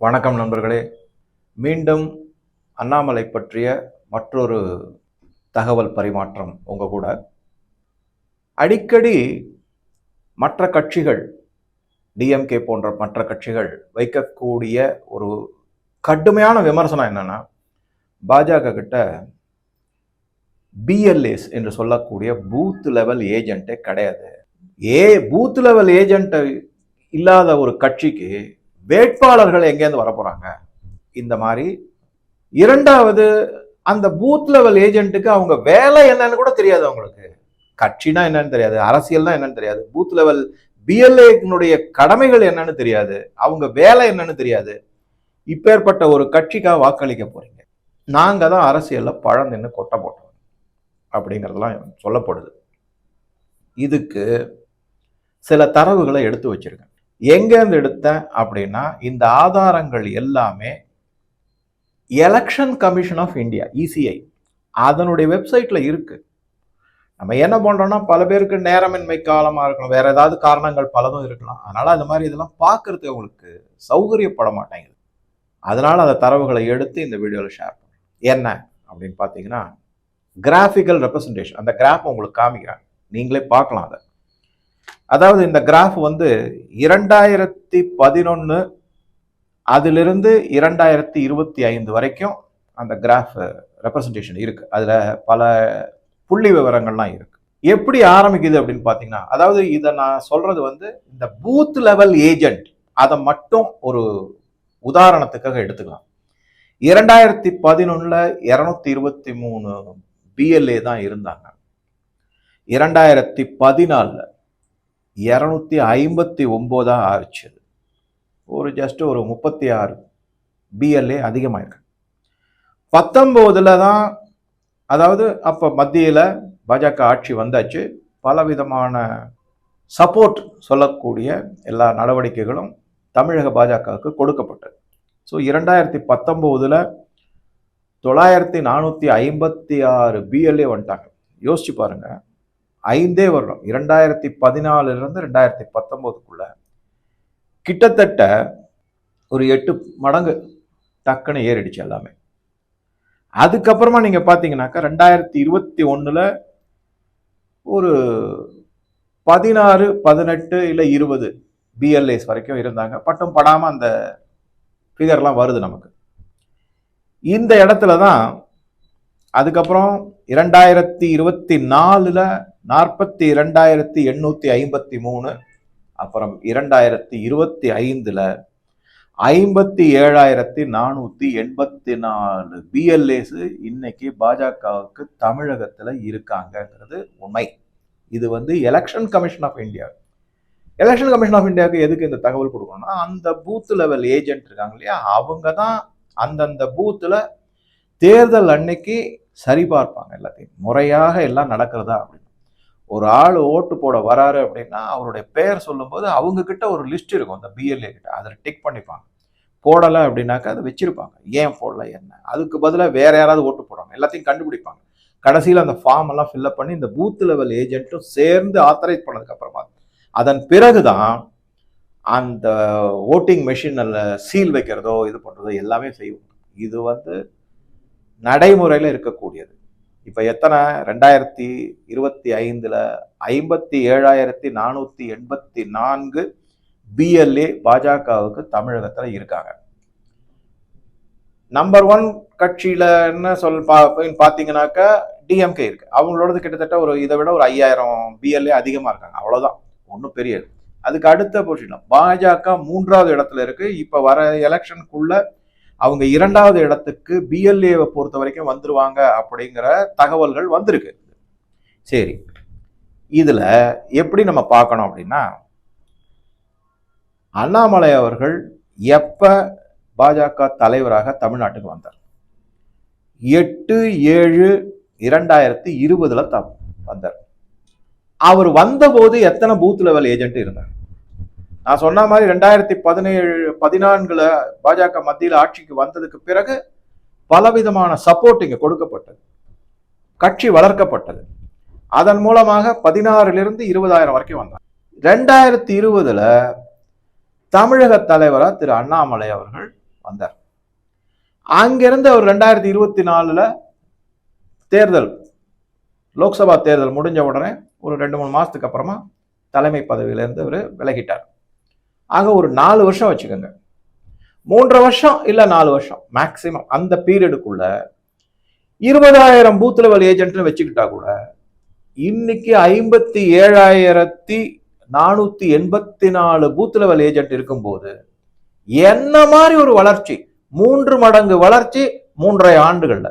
வணக்கம் நண்பர்களே. மீண்டும் அண்ணாமலை பற்றிய மற்றொரு தகவல் பரிமாற்றம் உங்க கூட. அடிக்கடி மற்ற கட்சிகள், டிஎம்கே போன்ற மற்ற கட்சிகள் வைக்கக்கூடிய ஒரு கடுமையான விமர்சனம் என்னன்னா, பாஜக கிட்ட பிஎல்ஏஸ் என்று சொல்லக்கூடிய பூத் லெவல் ஏஜென்ட்டே கிடையாது. பூத் லெவல் ஏஜென்ட் இல்லாத ஒரு கட்சிக்கு வேட்பாளர்கள் எங்கேருந்து வரப்போறாங்க? இந்த மாதிரி. இரண்டாவது, அந்த பூத் லெவல் ஏஜென்ட்டுக்கு அவங்க வேலை என்னன்னு கூட தெரியாது. அவங்களுக்கு கட்சினா என்னன்னு தெரியாது, அரசியல்னா என்னன்னு தெரியாது, பூத் லெவல் பிஎல்ஏனுடைய கடமைகள் என்னன்னு தெரியாது, அவங்க வேலை என்னன்னு தெரியாது. இப்பேற்பட்ட ஒரு கட்சிக்காக வாக்களிக்க போறீங்க? நாங்க தான் அரசியல்ல பழம் நின்று கொட்ட போட்டோம் அப்படிங்கிறதெல்லாம் சொல்லப்படுது. இதுக்கு சில தரவுகளை எடுத்து வச்சிருக்கேன். எங்கேருந்து எடுத்தேன் அப்படின்னா, இந்த ஆதாரங்கள் எல்லாமே election commission of India, ECI, அதனுடைய வெப்சைட்ல இருக்கு. நம்ம என்ன பண்றோம்னா, பல பேருக்கு நேரமின்மை காலமா இருக்கலாம், வேற ஏதாவது காரணங்கள் பலதும் இருக்கலாம். அதனால அந்த மாதிரி இதெல்லாம் பார்க்கறதுக்கு உங்களுக்கு சௌகரியப்பட மாட்டேங்குது. அதனால அந்த தரவுகளை எடுத்து இந்த வீடியோவில் ஷேர் பண்ணுறேன். என்ன அப்படின்னு பார்த்தீங்கன்னா, கிராஃபிக்கல் ரெப்ரசன்டேஷன். அந்த கிராஃப் உங்களுக்கு காமிக்கிறேன், நீங்களே பார்க்கலாம் அதை. அதாவது இந்த கிராஃப் 2011 அதிலிருந்து 2025 வரைக்கும் அந்த கிராஃப் ரெப்ரசன்டேஷன் இருக்கு. அதுல பல புள்ளி விவரங்கள்லாம் இருக்கு. எப்படி ஆரம்பிக்குது அப்படின்னு பாத்தீங்கன்னா, அதாவது இதை நான் சொல்றது இந்த பூத் லெவல் ஏஜென்ட், அதை மட்டும் ஒரு உதாரணத்துக்காக எடுத்துக்கலாம். 2011 223 பிஎல்ஏ தான் இருந்தாங்க. 2014 259 ஆச்சு. ஜஸ்ட் ஒரு 36 பிஎல்ஏ அதிகமாயிருக்கு. 19 தான், அதாவது அப்ப மத்தியில பாஜக ஆட்சி வந்தாச்சு. பலவிதமான சப்போர்ட் சொல்லக்கூடிய எல்லா நடவடிக்கைகளும் தமிழக பாஜகவுக்கு கொடுக்கப்பட்டது. ஸோ 2019 9456 பிஎல்ஏ வந்துட்டாங்க. யோசிச்சு பாருங்க, 5 வருடம், 2014 2019 கிட்டத்தட்ட ஒரு 8 மடங்கு டக்குன்னு ஏறிடுச்சு எல்லாமே. அதுக்கப்புறமா நீங்க பாத்தீங்கன்னாக்கா 2021 ஒரு 16, 18 இல்ல 20 பிஎல்ஏஸ் வரைக்கும் இருந்தாங்க. பட்டும் படாம அந்த ஃபிகர்லாம் வருது நமக்கு. இந்த இடத்துல தான் அதுக்கப்புறம் 2024 42,853, அப்புறம் 2025 57,484 பிஎல்ஏஸ் இன்னைக்கு பாஜகவுக்கு தமிழகத்துல இருக்காங்கிறது உண்மை. இது election commission of India. Election commission of இந்தியாவுக்கு எதுக்கு இந்த தகவல் கொடுக்கணும்னா, அந்த பூத் லெவல் ஏஜென்ட் இருக்காங்க இல்லையா, அவங்க தான் அந்தந்த பூத்துல தேர்தல் அன்னைக்கு சரிபார்ப்பாங்க, எல்லாத்தையும் முறையாக எல்லாம் நடக்கிறதா அப்படின்னு. ஒரு ஆள் ஓட்டு போட வராரு அப்படின்னா அவருடைய பெயர் சொல்லும்போது அவங்க கிட்ட ஒரு லிஸ்ட் இருக்கும், அந்த பிஎல்ஏ கிட்ட. அதில் டிக் பண்ணிப்பாங்க. போடலை அப்படின்னாக்கா அதை வச்சிருப்பாங்க. ஏன் போடல, என்ன, அதுக்கு பதிலாக வேற யாராவது ஓட்டு போடுவாங்க, எல்லாத்தையும் கண்டுபிடிப்பாங்க. கடைசியில் அந்த ஃபார்ம் எல்லாம் ஃபில்அப் பண்ணி இந்த பூத் லெவல் ஏஜென்ட்டும் சேர்ந்து ஆத்தரைஸ் பண்ணதுக்கு அப்புறமா அதன் பிறகுதான் அந்த ஓட்டிங் மெஷினில் சீல் வைக்கிறதோ இது பண்றதோ எல்லாமே செய்வோம். இது நடைமுறையில் இருக்கக்கூடியது. இப்ப எத்தனை, 2025 57,484 பிஎல்ஏ பாஜகவுக்கு தமிழகத்துல இருக்காங்க. நம்பர் 1 கட்சியில என்ன பாத்தீங்கன்னாக்கா டிஎம்கே இருக்கு. அவங்களோடது கிட்டத்தட்ட இதை விட ஒரு 5000 பிஎல்ஏ அதிகமா இருக்காங்க. அவ்வளவுதான், ஒன்றும் பெரியது. அதுக்கு அடுத்த பொசிஷன் பாஜக 3வது இடத்துல இருக்கு. இப்ப வர எலெக்ஷனுக்குள்ள அவங்க 2வது இடத்துக்கு பிஎல்ஏவை பொறுத்த வரைக்கும் வந்துருவாங்க அப்படிங்கிற தகவல்கள் வந்திருக்கு. சரி, இதுல எப்படி நம்ம பார்க்கணும் அப்படின்னா, அண்ணாமலை அவர்கள் எப்ப பாஜக தலைவராக தமிழ்நாட்டுக்கு வந்தார்? 8/7/2020 வந்தார். அவர் வந்தபோது எத்தனை பூத் லெவல் ஏஜென்ட் இருந்தார்? நான் சொன்ன மாதிரி 2014 பாஜக மத்தியில் ஆட்சிக்கு வந்ததுக்கு பிறகு பலவிதமான சப்போர்ட் இங்க கொடுக்கப்பட்டது, கட்சி வளர்க்கப்பட்டது. அதன் மூலமாக 16,000 20,000 வரைக்கும் வந்தாங்க. 2020 தமிழக தலைவரா திரு அண்ணாமலை அவர்கள் வந்தார். அங்கிருந்து அவர் 2024 தேர்தல், லோக்சபா தேர்தல் முடிஞ்ச உடனே ஒரு 2-3 மாசத்துக்கு அப்புறமா தலைமை பதவியிலிருந்து அவர் விலகிட்டார். ஆக ஒரு 4 வருஷம் வச்சுக்கோங்க, 3 வருஷம் இல்ல 4 வருஷம் மேக்சிமம், அந்த பீரியடுக்குள்ள 20,000 பூத் லெவல் ஏஜென்ட்னு வச்சுக்கிட்டா கூட இன்னைக்கு 57,484 பூத் லெவல் ஏஜென்ட் இருக்கும்போது என்ன மாதிரி ஒரு வளர்ச்சி, 3 மடங்கு வளர்ச்சி 3.5 ஆண்டுகள்ல.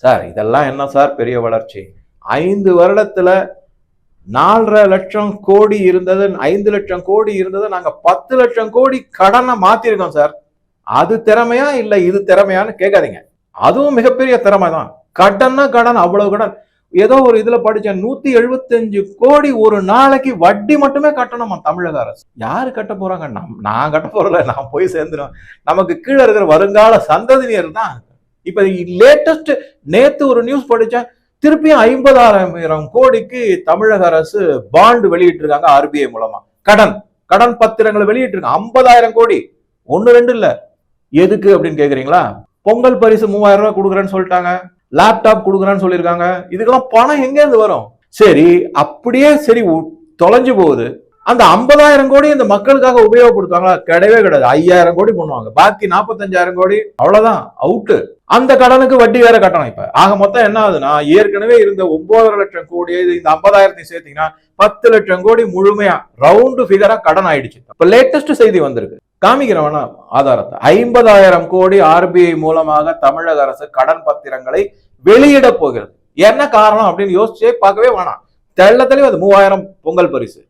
சார் இதெல்லாம் என்ன சார் பெரிய வளர்ச்சி? 5 வருடத்துல 4.5 லட்சம் கோடி இருந்தது, 5 லட்சம் கோடி இருந்தது, நாங்க 10 லட்சம் கோடி கடனை மாத்திருக்கோம் சார். அது திறமையா இல்ல இது திறமையான்னு கேட்காதீங்க, அதுவும் மிகப்பெரிய திறமை தான். கடன்னா கடன், அவ்வளவு கடன். ஏதோ ஒரு இதுல படிச்சேன், 175 கோடி ஒரு நாளைக்கு வட்டி மட்டுமே கட்டணுமா தமிழக அரசு. யாரு கட்ட போறாங்க? நான் கட்ட போறல, நான் போய் சேர்ந்துடும். நமக்கு கீழே இருக்கிற வருங்கால சந்ததியினர் தான். இப்ப லேட்டஸ்ட் நேத்து ஒரு நியூஸ் படிச்சேன், திருப்பியும் 50,000 கோடிக்கு தமிழக அரசு பாண்டு வெளியிட்டு இருக்காங்க ஆர்பிஐ மூலமா. கடன் பத்திரங்களை வெளியிட்டு இருக்காங்க 50,000 கோடி. 1-2 இல்ல. எதுக்கு அப்படின்னு கேக்குறீங்களா? பொங்கல் பரிசு 3,000 ரூபாய் கொடுக்குறேன்னு சொல்லிட்டாங்க, லேப்டாப் கொடுக்குறேன்னு சொல்லியிருக்காங்க. இதுக்கெல்லாம் பணம் எங்க இருந்து வரும்? சரி அப்படியே சரி தொலைஞ்சு போகுது. அந்த 50,000 கோடி இந்த மக்களுக்காக உபயோகப்படுத்துவாங்களா? கிடையவே கிடையாது. 5,000 கோடி பண்ணுவாங்க, பாக்கி 45,000 கோடி அவ்வளவுதான் அவுட்டு. அந்த கடனுக்கு வட்டி வேற கட்டணும். இப்ப ஆக மொத்தம் என்ன ஆகுதுன்னா, ஏற்கனவே இருந்த 9.5 லட்சம் கோடி இந்த 50,000 சேர்த்தீங்கன்னா 10 லட்சம் கோடி முழுமையா ரவுண்டு பிகரா கடன் ஆயிடுச்சு. இப்ப லேட்டஸ்ட் செய்தி வந்திருக்கு, காமிக்கிறவனா ஆதாரத்தை. 50,000 கோடி ஆர்பிஐ மூலமாக தமிழக அரசு கடன் பத்திரங்களை வெளியிட போகிறது. என்ன காரணம் அப்படின்னு யோசிச்சே பார்க்கவே வேணாம். தெள்ள தெளிவு 3,000 பொங்கல் பரிசு,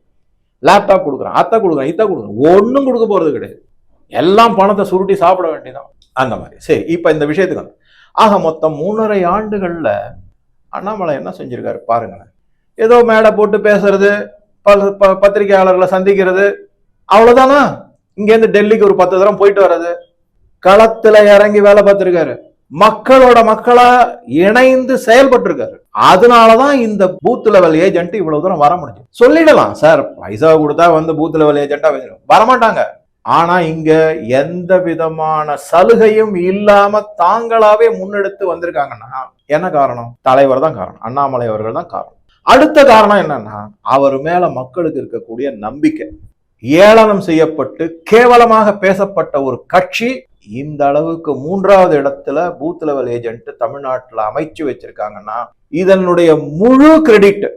லேப்டாப் கொடுக்குறேன், அத்தை கொடுக்குறேன், இத்த கொடுக்குறேன், ஒன்னும் கொடுக்க போறது கிடையாது. எல்லாம் பணத்தை சுருட்டி சாப்பிட வேண்டியதான் அந்த மாதிரி. சரி, இப்ப இந்த விஷயத்துக்கு வந்து ஆக மொத்தம் 3.5 ஆண்டுகள்ல அண்ணாமலை என்ன செஞ்சிருக்காரு பாருங்களேன். ஏதோ மேடை போட்டு பேசுறது, பத்திரிகையாளர்களை சந்திக்கிறது, அவ்வளவுதானா? இங்க இருந்து டெல்லிக்கு ஒரு 10 தடவை போயிட்டு வர்றது, களத்துல இறங்கி வேலை பார்த்திருக்காரு, மக்களோட மக்களா இணைந்து செயல்பட்டு இருக்காரு. அதனாலதான் இந்த பூத் லெவல் ஏஜென்ட் இவ்வளவு தூரம் வர முடியும். சொல்லிடலாம் சார் பைசா கொடுத்தா வந்து பூத் லெவல் ஏஜென்டா வரமாட்டாங்க. ஆனா இங்க எந்த விதமான சலுகையும் இல்லாம தாங்களாவே முன்னெடுத்து வந்திருக்காங்கன்னா என்ன காரணம்? தலைவர் தான் காரணம், அண்ணாமலை அவர்கள் தான் காரணம். அடுத்த காரணம் என்னன்னா, அவர் மேல மக்களுக்கு இருக்கக்கூடிய நம்பிக்கை. ஏளனம் செய்யப்பட்டு கேவலமாக பேசப்பட்ட ஒரு கட்சி இந்த அளவுக்கு 3வது இடத்துல பூத் லெவல் ஏஜென்ட் தமிழ்நாட்டுல அமைச்சு வச்சிருக்காங்கன்னா இதனுடைய முழு கிரெடிட்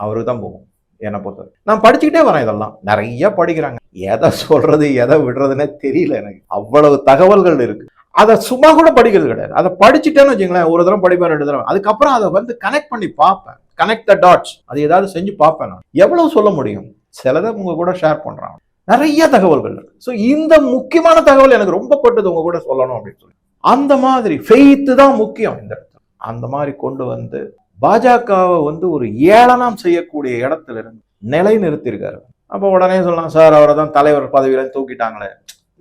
அவருக்கு தான் போகும். என்னை பொறுத்தவரை நான் படிச்சுக்கிட்டே வரேன், இதெல்லாம் நிறைய படிக்கிறாங்க. எதை சொல்றது எதை விடுறதுன்னே தெரியல எனக்கு. அவ்வளவு தகவல்கள் இருக்கு. அதை சும்மா கூட படிக்கிறது கிடையாது. அதை படிச்சுட்டேன்னு வச்சுங்களேன், ஒரு தடவை படிப்பேன், 2 தடவை, அதுக்கப்புறம் அதை வந்து கனெக்ட் பண்ணி பார்ப்பேன், கனெக்ட் த டாட்ஸ். அது ஏதாவது செஞ்சு பார்ப்பேன். நான் எவ்வளவு சொல்ல முடியும், சிலதை உங்க கூட ஷேர் பண்றாங்க, நிறைய தகவல்கள் இருக்கு. ஸோ இந்த முக்கியமான தகவல் எனக்கு ரொம்ப பட்டது உங்க கூட சொல்லணும் அப்படின்னு சொல்லி. அந்த மாதிரி ஃபெய்த்து தான் முக்கியம் இந்த இடத்துல. அந்த மாதிரி கொண்டு வந்து பாஜகவை வந்து ஒரு ஏளனம் செய்யக்கூடிய இடத்துல இருந்து நிலை நிறுத்திருக்காரு. அப்போ உடனே சொல்லலாம், சார் அவரை தான் தலைவர் பதவியில தூக்கிட்டாங்களே.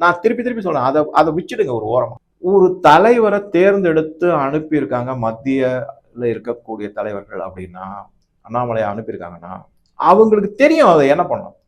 நான் திருப்பி சொல்றேன், அதை வச்சுடுங்க ஒரு ஓரமா. ஒரு தலைவரை தேர்ந்தெடுத்து அனுப்பியிருக்காங்க மத்தியில இருக்கக்கூடிய தலைவர்கள் அப்படின்னா, அண்ணாமலையை அனுப்பியிருக்காங்கன்னா அவங்களுக்கு தெரியும் அதை என்ன பண்ணணும்.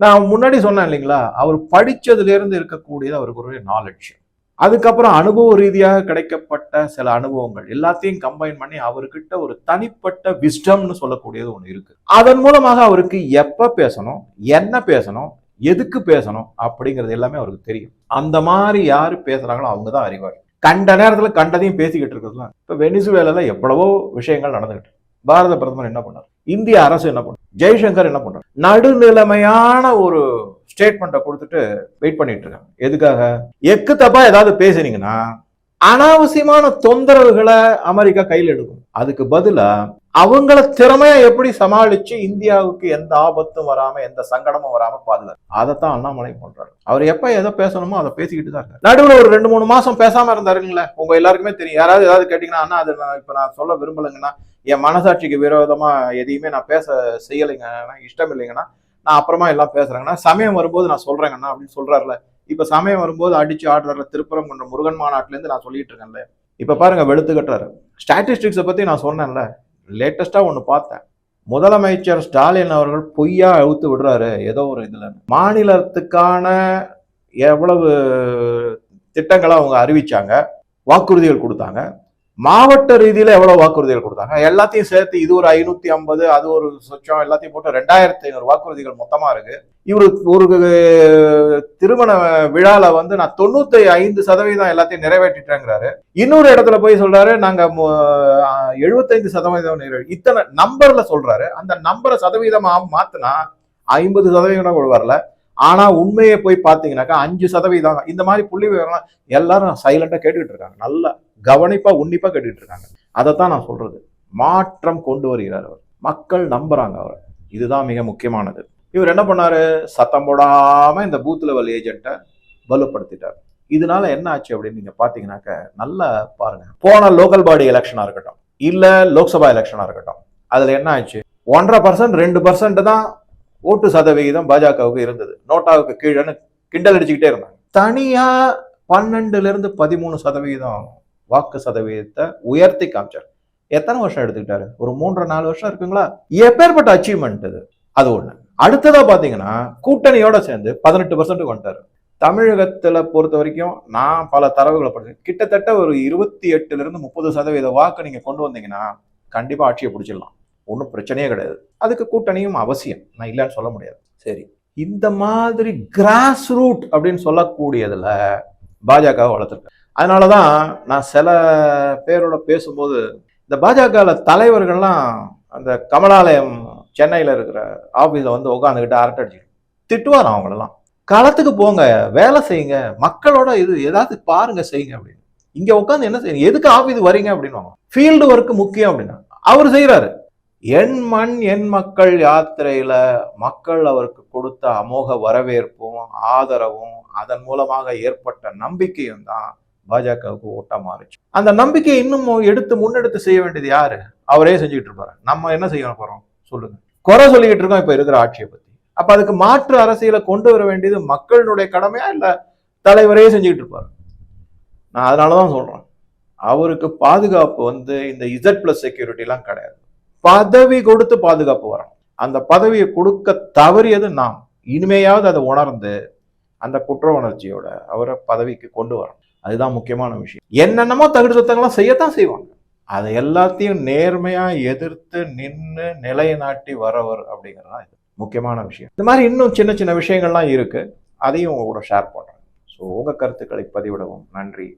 நான் முன்னாடி சொன்னேன் இல்லைங்களா, அவர் படிச்சதுல இருந்து இருக்கக்கூடியது அவருக்கு ஒரு நாலேஜ், அதுக்கப்புறம் அனுபவ ரீதியாக கிடைக்கப்பட்ட சில அனுபவங்கள் எல்லாத்தையும் கம்பைன் பண்ணி அவர்கிட்ட ஒரு தனிப்பட்ட விஸ்டம்னு சொல்லக்கூடியது ஒண்ணு இருக்கு. அதன் மூலமாக அவருக்கு எப்ப பேசணும், என்ன பேசணும், எதுக்கு பேசணும் அப்படிங்கிறது எல்லாமே அவருக்கு தெரியும். அந்த மாதிரி யாரு பேசுறாங்களோ அவங்கதான் அறிவார். கண்ட நேரத்துல கண்டதையும் பேசிக்கிட்டு இருக்கிறதுலாம். இப்ப வெனிசுவேலால எவ்வளவோ விஷயங்கள் நடந்துகிட்டு, பாரத பிரதமர் என்ன பண்ணார், இந்திய அரசு என்ன பண்ணார், ஜெய்சங்கர் என்ன பண்றார், நடுநிலைமையான ஒரு ஸ்டேட்மெண்ட்டை கொடுத்துட்டு வெயிட் பண்ணிட்டு இருக்காங்க. எதுக்காக? எக்கு தப்பா ஏதாவது பேசுனீங்கன்னா அனாவசியமான தொந்தரவுகளை அமெரிக்கா கையில் எடுக்கும். அதுக்கு பதிலா அவங்கள திறமையா எப்படி சமாளிச்சு இந்தியாவுக்கு எந்த ஆபத்தும் வராம எந்த சங்கடமும் வராம பாதுகாப்பு, அதைத்தான் அண்ணாமலை பண்றாரு. அவர் எப்ப எதை பேசணுமோ அதை பேசிக்கிட்டு தான் இருக்காரு. நடுவில் ஒரு 2-3 மாசம் பேசாம இருந்தாருங்களே, உங்க எல்லாருக்குமே தெரியும். யாராவது ஏதாவது கேட்டீங்கன்னா, அண்ணா அது இப்ப நான் சொல்ல விரும்பலைங்கன்னா, என் மனசாட்சிக்கு விரோதமா எதையுமே நான் பேச செய்யலைங்க, இஷ்டம் இல்லைங்கன்னா நான் அப்புறமா எல்லாம் பேசுறேங்கன்னா, சமயம் வரும்போது நான் சொல்றேங்கண்ணா அப்படின்னு சொல்றாருல. இப்ப சமயம் வரும்போது அடிச்சு ஆடுற திருப்புறம் கொண்ட முருகன் மாநாட்டுல இருந்து நான் சொல்லிட்டு இருக்கேன்ல. இப்ப பாருங்க வெளுத்து கட்டுறாரு. ஸ்டாட்டிஸ்டிக்ஸை பத்தி நான் சொன்னேன்ல, லேட்டஸ்டா ஒண்ணு பார்த்தேன். முதலமைச்சர் ஸ்டாலின் அவர்கள் பொய்யா அழுத்து விடுறாரு ஏதோ ஒரு இதுல. மாநிலத்துக்கான எவ்வளவு திட்டங்களை அவங்க அறிவிச்சாங்க, வாக்குறுதிகள் கொடுத்தாங்க, மாவட்ட ரீதியில எவ்வளவு வாக்குறுதிகள் கொடுத்தாங்க, எல்லாத்தையும் சேர்த்து இது ஒரு 550, அது ஒரு சொச்சம், எல்லாத்தையும் போட்டு 2500 வாக்குறுதிகள் மொத்தமா இருக்கு. இவரு ஒரு திருமண விழால வந்து நான் 95% எல்லாத்தையும் நிறைவேற்றிட்டேங்கிறாரு. இன்னொரு இடத்துல போய் சொல்றாரு நாங்க 75% இத்தனை நம்பர்ல சொல்றாரு. அந்த நம்பரை சதவீதமா மாத்தினா 50% கூட வரல. ஆனா உண்மையை போய் பாத்தீங்கன்னாக்கா 5%. இந்த மாதிரி புள்ளி விவரம் எல்லாரும் சைலண்டா கேட்டுக்கிட்டு இருக்காங்க, நல்லா கவனிப்பா உன்னிப்பா கேட்டுட்டு இருக்காங்க. அதைத்தான் நான் சொல்றது, மாற்றம் கொண்டு வருகிறார் அவர், மக்கள் நம்புறாங்க அவர். இதுதான் மிக முக்கியமானது. இவர் என்ன பண்ணாரு, சத்தம் போடாம இந்த பூத் லெவல் ஏஜென்ட்டை வலுப்படுத்திட்டார். இதனால என்ன ஆச்சு அப்படின்னு நீங்க பாத்தீங்கன்னாக்க நல்லா பாருங்க. போன லோக்கல் பாடி எலெக்ஷனா இருக்கட்டும், இல்ல லோக்சபா எலெக்ஷனா இருக்கட்டும், அதுல என்ன ஆச்சு, 1.5% 2% தான் ஓட்டு சதவிகிதம் பாஜகவுக்கு இருந்தது. நோட்டாவுக்கு கீழே கிண்டல் அடிச்சுக்கிட்டே இருந்தாங்க. தனியா 12% வாக்கு சதவீதத்தை உயர்த்தி காமிச்சார். எத்தனை வருஷம் எடுத்துக்கிட்டாரு, ஒரு 3-4 வருஷம் இருக்குங்களா? எப்பேற்பட்ட அச்சீவ்மெண்ட் இது. அது ஒண்ணு. அடுத்ததா பாத்தீங்கன்னா கூட்டணியோட சேர்ந்து 18% வந்துட்டாரு. தமிழகத்துல பொறுத்த வரைக்கும் நான் பல தரவுகளை படிச்சேன், கிட்டத்தட்ட ஒரு 28-30% வாக்கு நீங்க கொண்டு வந்தீங்கன்னா கண்டிப்பா ஆட்சியை பிடிச்சிடலாம், ஒன்றும் பிரச்சனையே கிடையாது. அதுக்கு கூட்டணியும் அவசியம், நான் இல்லைன்னு சொல்ல முடியாது. சரி, இந்த மாதிரி கிராஸ் ரூட் அப்படின்னு சொல்லக்கூடியதுல பாஜக வளர்த்துருக்க. அதனாலதான் நான் சில பேரோட பேசும்போது இந்த பாஜக தலைவர்கள்லாம் அந்த கமலாலயம் சென்னையில இருக்கிற ஆபீஸ்ல வந்து உட்காந்துக்கிட்டு அரட்டை அடிச்சு திட்டுவார். அவங்களெல்லாம் களத்துக்கு போங்க, வேலை செய்யுங்க, மக்களோட இது ஏதாவது பாருங்க, செய்யுங்க அப்படின்னு. இங்க உட்காந்து என்ன செய்யுங்க, எதுக்கு ஆபீஸ் வரீங்க அப்படின்னு. ஃபீல்டு ஒர்க் முக்கியம் அப்படின்னா அவர் செய்யறாரு. என் மண் என் மக்கள் யாத்திரையில மக்கள் அவருக்கு கொடுத்த அமோக வரவேற்பும் ஆதரவும் அதன் மூலமாக ஏற்பட்ட நம்பிக்கையும் தான் பாஜகவுக்கு ஓட்டா மாறுச்சு. அந்த நம்பிக்கையை இன்னும் எடுத்து முன்னெடுத்து செய்ய வேண்டியது யாரு? அவரே செஞ்சுக்கிட்டு இருப்பாரு. நம்ம என்ன செய்ய போறோம் சொல்லுங்க? குறை சொல்லிக்கிட்டு இருக்கோம் இப்ப இருக்கிற ஆட்சியை பத்தி. அப்ப அதுக்கு மாற்று அரசியலை கொண்டு வர வேண்டியது மக்களுடைய கடமையா, இல்ல தலைவரே செஞ்சுக்கிட்டு இருப்பாரு? நான் அதனாலதான் சொல்றேன், அவருக்கு பாதுகாப்பு வந்து இந்த Z+ செக்யூரிட்டி எல்லாம் கிடையாது. பதவி கொடுத்து பாதுகாப்பு வரும். அந்த பதவியை கொடுக்க தவறியது நாம். இனிமையாவது அதை உணர்ந்து அந்த குற்ற உணர்ச்சியோட அவரை பதவிக்கு கொண்டு வரும். அதுதான் முக்கியமான விஷயம். என்னென்னமோ தகுடு சுத்தங்கள்லாம் செய்யத்தான் செய்வாங்க, அதை எல்லாத்தையும் நேர்மையா எதிர்த்து நின்று நிலைநாட்டி வரவர் அப்படிங்கிறதான் இது முக்கியமான விஷயம். இந்த மாதிரி இன்னும் சின்ன சின்ன விஷயங்கள்லாம் இருக்கு, அதையும் உங்க கூட ஷேர் பண்றேன். ஸோ உங்க கருத்துக்களை பதிவிடவும் நன்றி.